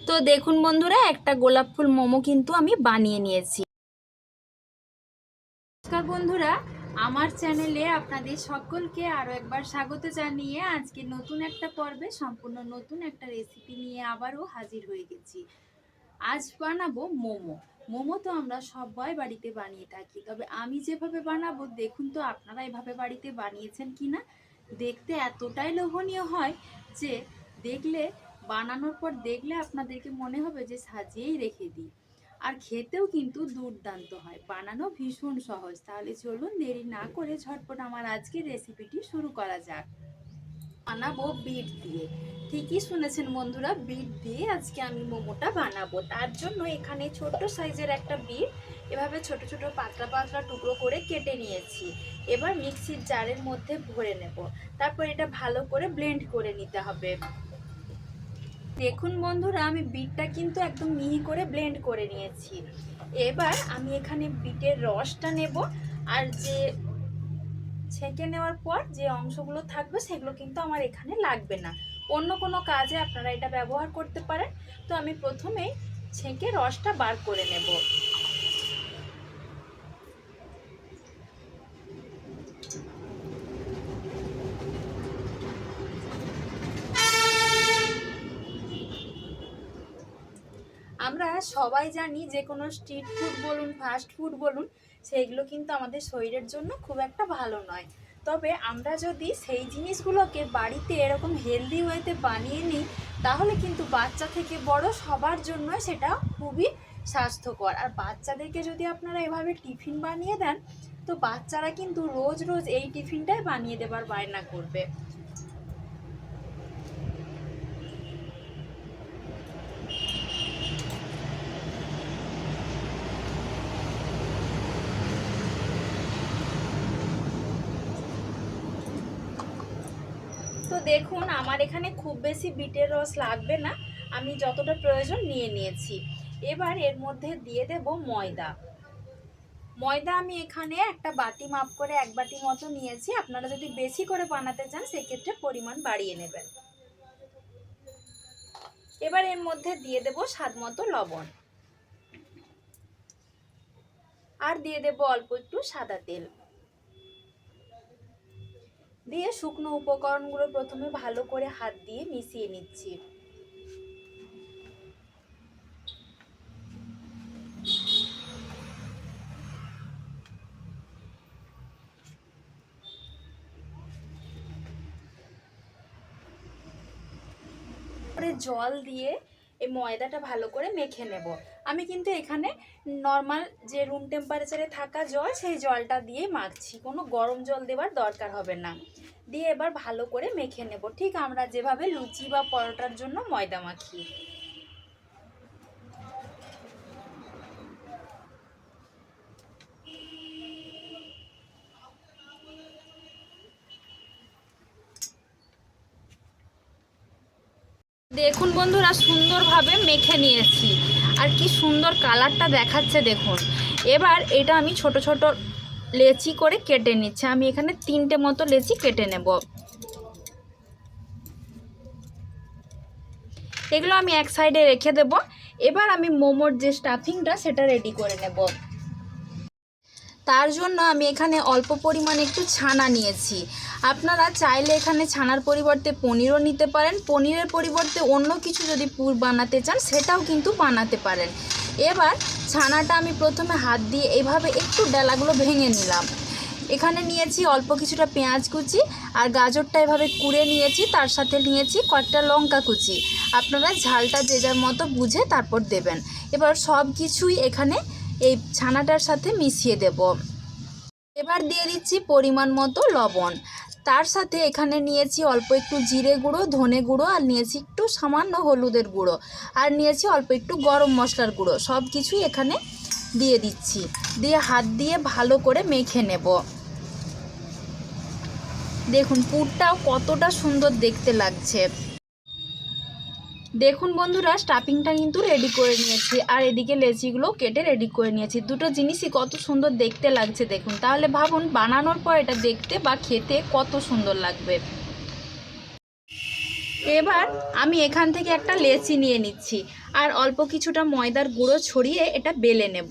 তো দেখুন বন্ধুরা, একটা গোলাপ ফুল মোমো কিন্তু আমি বানিয়ে নিয়েছি। নমস্কার বন্ধুরা, আমার চ্যানেলে আপনাদের সকলকে আরও একবার স্বাগত জানিয়ে আজকে নতুন একটা পর্বে সম্পূর্ণ নতুন একটা রেসিপি নিয়ে আবারও হাজির হয়ে গেছি। আজ বানাবো মোমো। মোমো তো আমরা সবাই বাড়িতে বানিয়ে থাকি, তবে আমি যেভাবে বানাবো দেখুন তো আপনারা এভাবে বাড়িতে বানিয়েছেন কি না। দেখতে এতটাই লোভনীয় হয় যে দেখলে বানানোর পর দেখলে আপনাদেরকে মনে হবে যে সাজিয়েই রেখে দিই। আর খেতেও কিন্তু দুর্দান্ত হয়, বানানো ভীষণ সহজ। তাহলে চলুন দেরি না করে ঝটপট আমার আজকের রেসিপিটি শুরু করা যাক। বানাবো বিট দিয়ে। ঠিকই শুনেছেন বন্ধুরা, বিট দিয়ে আজকে আমি মোমোটা বানাবো। তার জন্য এখানে ছোট সাইজের একটা বিট এভাবে ছোট ছোট পাতলা পাতলা টুকরো করে কেটে নিয়েছি। এবার মিক্সির জারের মধ্যে ভরে নেব। তারপর এটা ভালো করে ব্লেন্ড করে নিতে হবে। দেখুন বন্ধুরা, আমি বিটটা কিন্তু একদম মিহি করে ব্লেন্ড করে নিয়েছি। এবার আমি এখানে বিটের রসটা নেব, আর যে ছেঁকে নেওয়ার পর যে অংশগুলো থাকবে সেগুলো কিন্তু আমার এখানে লাগবে না। অন্য কোনো কাজে আপনারা এটা ব্যবহার করতে পারেন। তো আমি প্রথমে ছেঁকে রসটা বার করে নেব। আমরা সবাই জানি যে কোনো স্ট্রিট ফুড বলুন, ফাস্ট ফুড বলুন, সেইগুলো কিন্তু আমাদের শরীরের জন্য খুব একটা ভালো নয়। তবে আমরা যদি সেই জিনিসগুলোকে বাড়িতে এরকম হেলদি ওয়েতে বানিয়ে নিই, তাহলে কিন্তু বাচ্চা থেকে বড় সবার জন্য সেটা খুবই স্বাস্থ্যকর। আর বাচ্চাদেরকে যদি আপনারা এভাবে টিফিন বানিয়ে দেন, তো বাচ্চারা কিন্তু রোজ রোজ এই টিফিনটাই বানিয়ে দেবার বায়না করবে। তো দেখুন, আমার এখানে খুব বেশি বিটের রস লাগবে না, আমি যতটা প্রয়োজন নিয়ে নিয়েছি। এবার এর মধ্যে দিয়ে দেব ময়দা। ময়দা আমি এখানে একটা বাটি মাপ করে 1 বাটি মতো নিয়েছি। আপনারা যদি বেশি করে বানাতে চান সেক্ষেত্রে পরিমাণ বাড়িয়ে নেবেন। এবার এর মধ্যে দিয়ে দেব স্বাদ মতো লবণ, আর দিয়ে দেব অল্প একটু সাদা তেল। দিয়ে শুকনো উপকরণগুলো প্রথমে ভালো করে হাত দিয়ে মিশিয়ে নিচ্ছি। জল দিয়ে এই ময়দাটা ভালো করে মেখে নেব। আমি কিন্তু এখানে নর্মাল যে রুম টেম্পারেচারে থাকা জল, সেই জলটা দিয়ে মাখছি, কোনো গরম জল দেওয়ার দরকার হবে না। দিয়ে এবার ভালো করে মেখে নেব, ঠিক আমরা যেভাবে লুচি বা পরোটার জন্য ময়দা মাখি। দেখুন বন্ধুরা, সুন্দরভাবে মেখে নিয়েছি, আর কি সুন্দর কালারটা দেখাচ্ছে দেখুন। এবার এটা আমি ছোট ছোট লেচি করে কেটে নিচ্ছি। আমি এখানে 3টে মতো লেচি কেটে নেব। এগুলো আমি এক সাইডে রেখে দেব। এবার আমি মোমোর যে স্টাফিংটা সেটা রেডি করে নেব। তার জন্য আমি এখানে অল্প পরিমাণে একটু ছানা নিয়েছি। আপনারা চাইলে এখানে ছানার পরিবর্তে পনিরও নিতে পারেন। পনিরের পরিবর্তে অন্য কিছু যদি পুর বানাতে চান সেটাও কিন্তু বানাতে পারেন। এবার ছানাটা আমি প্রথমে হাত দিয়ে এইভাবে একটু ডালাগুলো ভেঙে নিলাম। এখানে নিয়েছি অল্প কিছুটা পেঁয়াজ কুচি, আর গাজরটা এভাবে কুড়ে নিয়েছি, তার সাথে নিয়েছি কয়েকটা লঙ্কা কুচি। আপনারা ঝালটা যে যার মতো বুঝে তারপর দেবেন। এবার সব কিছুই এখানে এই ছানাটার সাথে মিশিয়ে দেব। এবার দিয়ে দিচ্ছি পরিমাণ মতো লবণ। তার সাথে এখানে নিয়েছি অল্প একটু জিরে গুঁড়ো, ধনে গুঁড়ো, আর নিয়েছি একটু সামান্য হলুদের গুঁড়ো, আর নিয়েছি অল্প একটু গরম মশলার গুঁড়ো। সব কিছুই এখানে দিয়ে দিচ্ছি। দিয়ে হাত দিয়ে ভালো করে মেখে নেব। দেখুন পুরটাও কতটা সুন্দর দেখতে লাগছে। দেখুন বন্ধুরা, স্টাফিংটা কিন্তু রেডি করে নিয়েছি, আর এদিকে লেচিগুলো কেটে রেডি করে নিয়েছি। দুটো জিনিসই কত সুন্দর দেখতে লাগছে দেখুন। তাহলে ভাবুন বানানোর পর এটা দেখতে বা খেতে কত সুন্দর লাগবে। এবার আমি এখান থেকে একটা লেচি নিয়ে নিচ্ছি আর অল্প কিছুটা ময়দার গুঁড়ো ছড়িয়ে এটা বেলে নেব।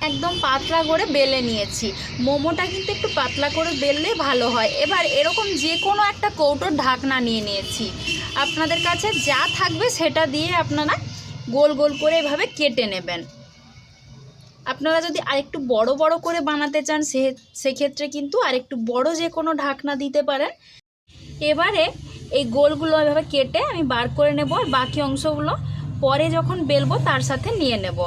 একদম পাতলা করে বেলে নিয়েছি। মোমোটা কিন্তু একটু পাতলা করে বেললে ভালো হয়। এবার এরকম যে কোনো একটা কৌটোর ঢাকনা নিয়ে নিয়েছি। আপনাদের কাছে যা থাকবে সেটা দিয়ে আপনারা গোল গোল করে এভাবে কেটে নেবেন। আপনারা যদি আরেকটু বড় বড় করে বানাতে চান সেক্ষেত্রে কিন্তু আরেকটু বড় যে কোনো ঢাকনা দিতে পারেন। এবারে এই গোলগুলো এভাবে কেটে আমি বার করে নেব আর বাকি অংশগুলো পরে যখন বেলবো তার সাথে নিয়ে নেব।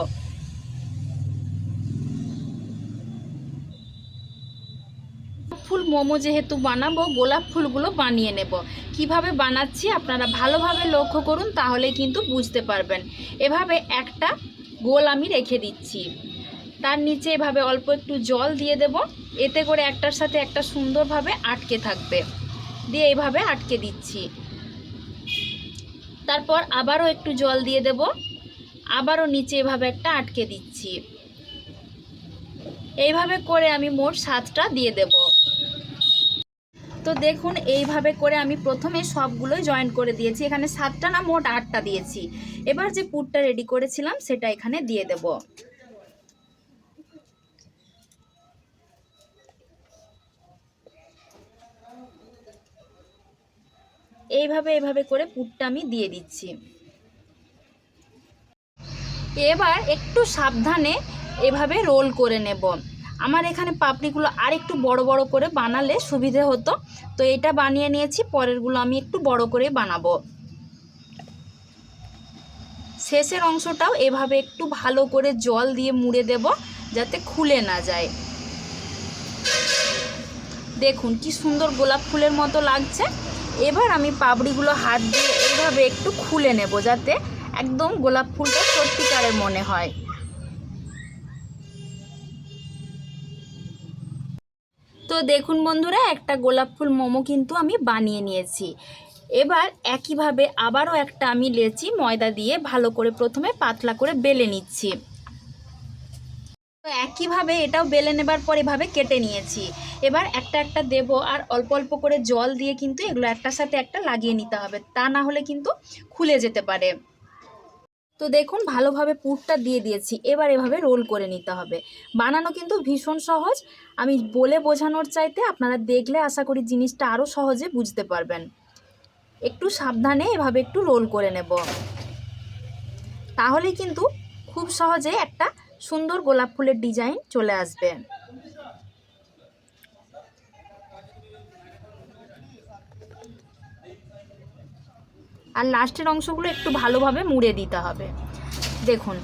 ফুল মোমো যেহেতু বানাবো, গোলাপ ফুলগুলো বানিয়ে নেব। কিভাবে বানাচ্ছি আপনারা ভালোভাবে লক্ষ্য করুন, তাহলে কিন্তু বুঝতে পারবেন। এভাবে একটা গোল আমি রেখে দিচ্ছি, তার নিচে এভাবে অল্প একটু জল দিয়ে দেব, এতে করে একটার সাথে একটা সুন্দরভাবে আটকে থাকবে। দিয়ে এইভাবে আটকে দিচ্ছি। তারপর আবারও একটু জল দিয়ে দেব, আবারও নিচে এভাবে একটা আটকে দিচ্ছি। এইভাবে করে আমি মোট 7টা দিয়ে দেব। তো দেখুন এইভাবে করে আমি প্রথমে সবগুলোই জয়েন করে দিয়েছি। এখানে 7টা না, মোট 8টা দিয়েছি। এবার যে পুরটা রেডি করেছিলাম সেটা এখানে দিয়ে দেব। এইভাবে করে পুরটা আমি দিয়ে দিচ্ছি। এবার একটু সাবধানে এভাবে রোল করে নেব। আমার এখানে পাপড়িগুলো আর একটু বড় বড় করে বানালে সুবিধে হতো, তো এটা বানিয়ে নিয়েছি। পরেরগুলো আমি একটু বড় করে বানাবো। শেষের অংশটাও এভাবে একটু ভালো করে জল দিয়ে মুড়ে দেব, যাতে খুলে না যায়। দেখুন কি সুন্দর গোলাপ ফুলের মতো লাগছে। এবার আমি পাপড়িগুলো হাত দিয়ে এইভাবে একটু খুলে নেব, যাতে একদম গোলাপ ফুলটা সত্যিকারের মনে হয়। তো দেখুন বন্ধুরা, একটা গোলাপ ফুল মোমো কিন্তু আমি বানিয়ে নিয়েছি। এবার একইভাবে আবারও একটা আমি লেচি ময়দা দিয়ে ভালো করে প্রথমে পাতলা করে বেলে নিচ্ছি। তো একইভাবে এটাও বেলে নেবার পর এভাবে কেটে নিয়েছি। এবার একটা একটা দেব আর অল্প অল্প করে জল দিয়ে কিন্তু এগুলো একটার সাথে একটা লাগিয়ে নিতে হবে, তা না হলে কিন্তু খুলে যেতে পারে। তো দেখুন ভালোভাবে পুরটা দিয়ে দিয়েছি। এবার এভাবে রোল করে নিতে হবে। বানানো কিন্তু ভীষণ সহজ। আমি বলে বোঝানোর চাইতে আপনারা দেখলে আশা করি জিনিসটা আরও সহজে বুঝতে পারবেন। একটু সাবধানে এভাবে একটু রোল করে নেব, তাহলে কিন্তু খুব সহজে একটা সুন্দর গোলাপ ফুলের ডিজাইন চলে আসবে। আর লাস্টের অংশগুলো একটু ভালোভাবে মুড়ে দিতে হবে। দেখুন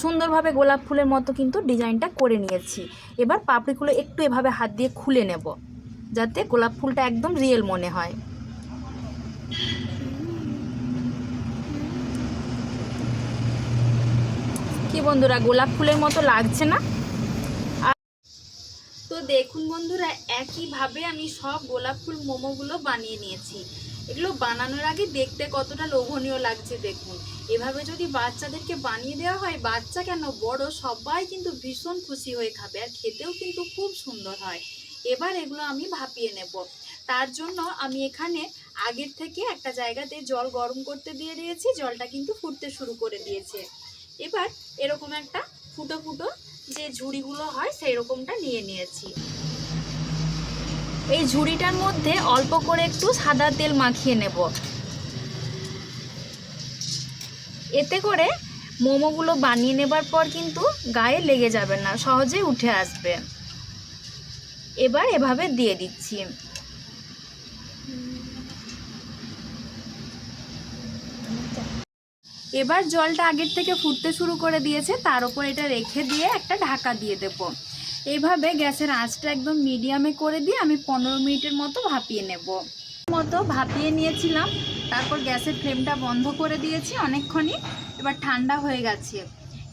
সুন্দরভাবে গোলাপ ফুলের মতো কিন্তু ডিজাইনটা করে নিয়েছি। এবার পাপড়িগুলো একটু এভাবে হাত দিয়ে খুলে নেব, যাতে গোলাপ ফুলটা একদম রিয়েল মনে হয়। কি বন্ধুরা, গোলাপ ফুলের মতো লাগছে না? তো দেখুন বন্ধুরা, একইভাবে আমি সব গোলাপ ফুল মোমোগুলো বানিয়ে নিয়েছি। এগুলো বানানোর আগে দেখতে কতটা লোভনীয় লাগছে দেখুন। এভাবে যদি বাচ্চাদেরকে বানিয়ে দেওয়া হয়, বাচ্চা কেন বড় সবাই কিন্তু ভীষণ খুশি হয়ে খাবে, আর খেতেও কিন্তু খুব সুন্দর হয়। এবার এগুলো আমি ভাপিয়ে নেব। তার জন্য আমি এখানে আগের থেকে একটা জায়গাতে জল গরম করতে দিয়ে দিয়েছি। জলটা কিন্তু ফুটতে শুরু করে দিয়েছে। এবার এরকম একটা ফুটো ফুটো যে ঝুড়িগুলো হয় সেই রকমটা নিয়ে নিয়েছি। এই ঝুড়িটার মধ্যে অল্প করে একটু সাদা তেল মাখিয়ে নেব, এতে করে মোমোগুলো বানিয়ে নেবার পর কিন্তু গায়ে লেগে যাবে না, সহজে উঠে আসবে। এবার এভাবে দিয়ে দিচ্ছি। এবার জলটা আগের থেকে ফুটতে শুরু করে দিয়েছে, তার উপর এটা রেখে দিয়ে একটা ঢাকা দিয়ে দেব। এইভাবে গ্যাসের আঁচটা একদম মিডিয়ামে করে দিয়ে আমি 15 মিনিটের মতো ভাপিয়ে নেব। ভাপিয়ে নিয়েছিলাম, তারপর গ্যাসের ফ্লেমটা বন্ধ করে দিয়েছি অনেকক্ষণই। এবার ঠান্ডা হয়ে গেছে।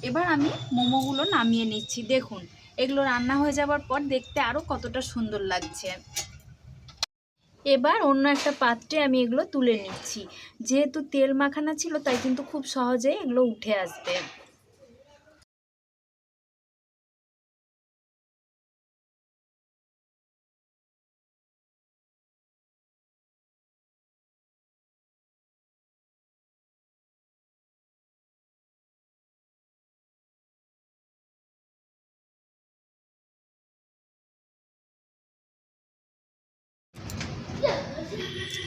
এবার আমি মোমোগুলো নামিয়ে নিচ্ছি। দেখুন এগুলো রান্না হয়ে যাওয়ার পর দেখতে আরও কতটা সুন্দর লাগছে। এবার অন্য একটা পাত্রে আমি এগুলো তুলে নিচ্ছি। যেহেতু তেল মাখানো ছিল তাই কিন্তু খুব সহজেই এগুলো উঠে আসবে।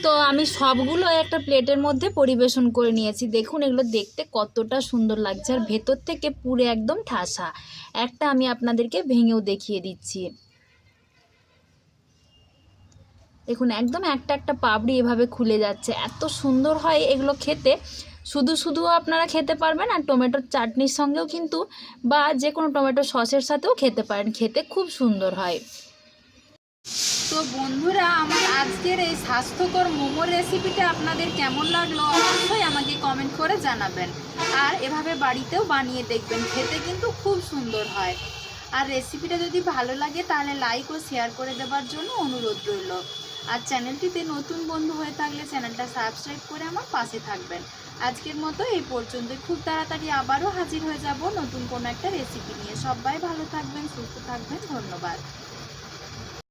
তো আমি সবগুলো একটা প্লেটের মধ্যে পরিবেশন করে নিয়েছি। দেখুন এগুলো দেখতে কতটা সুন্দর লাগছে, আর ভেতর থেকে পুরো একদম ঠাসা। একটা আমি আপনাদেরকে ভেঙেও দেখিয়ে দিচ্ছি। দেখুন একদম একটা একটা পাপড়ি এভাবে খুলে যাচ্ছে, এত সুন্দর হয় এগুলো খেতে। শুধু শুধুও আপনারা খেতে পারবেন, আর টমেটোর চাটনির সঙ্গেও কিন্তু, বা যে কোনো টমেটো সসের সাথেও খেতে পারেন, খেতে খুব সুন্দর হয়। তো বন্ধুরা, আমার আজকের এই স্বাস্থ্যকর মোমোর রেসিপিটা আপনাদের কেমন লাগলো অবশ্যই আমাকে কমেন্ট করে জানাবেন। আর এভাবে বাড়িতেও বানিয়ে দেখবেন, খেতে কিন্তু খুব সুন্দর হয়। আর রেসিপিটা যদি ভালো লাগে তাহলে লাইক ও শেয়ার করে দেওয়ার জন্য অনুরোধ রইল। আর চ্যানেলটিতে নতুন বন্ধু হয়ে থাকলে চ্যানেলটা সাবস্ক্রাইব করে আমার পাশে থাকবেন। আজকের মতো এই পর্যন্ত। খুব তাড়াতাড়ি আবারও হাজির হয়ে যাব নতুন কোনো একটা রেসিপি নিয়ে। সবাই ভালো থাকবেন, সুস্থ থাকবেন, ধন্যবাদ।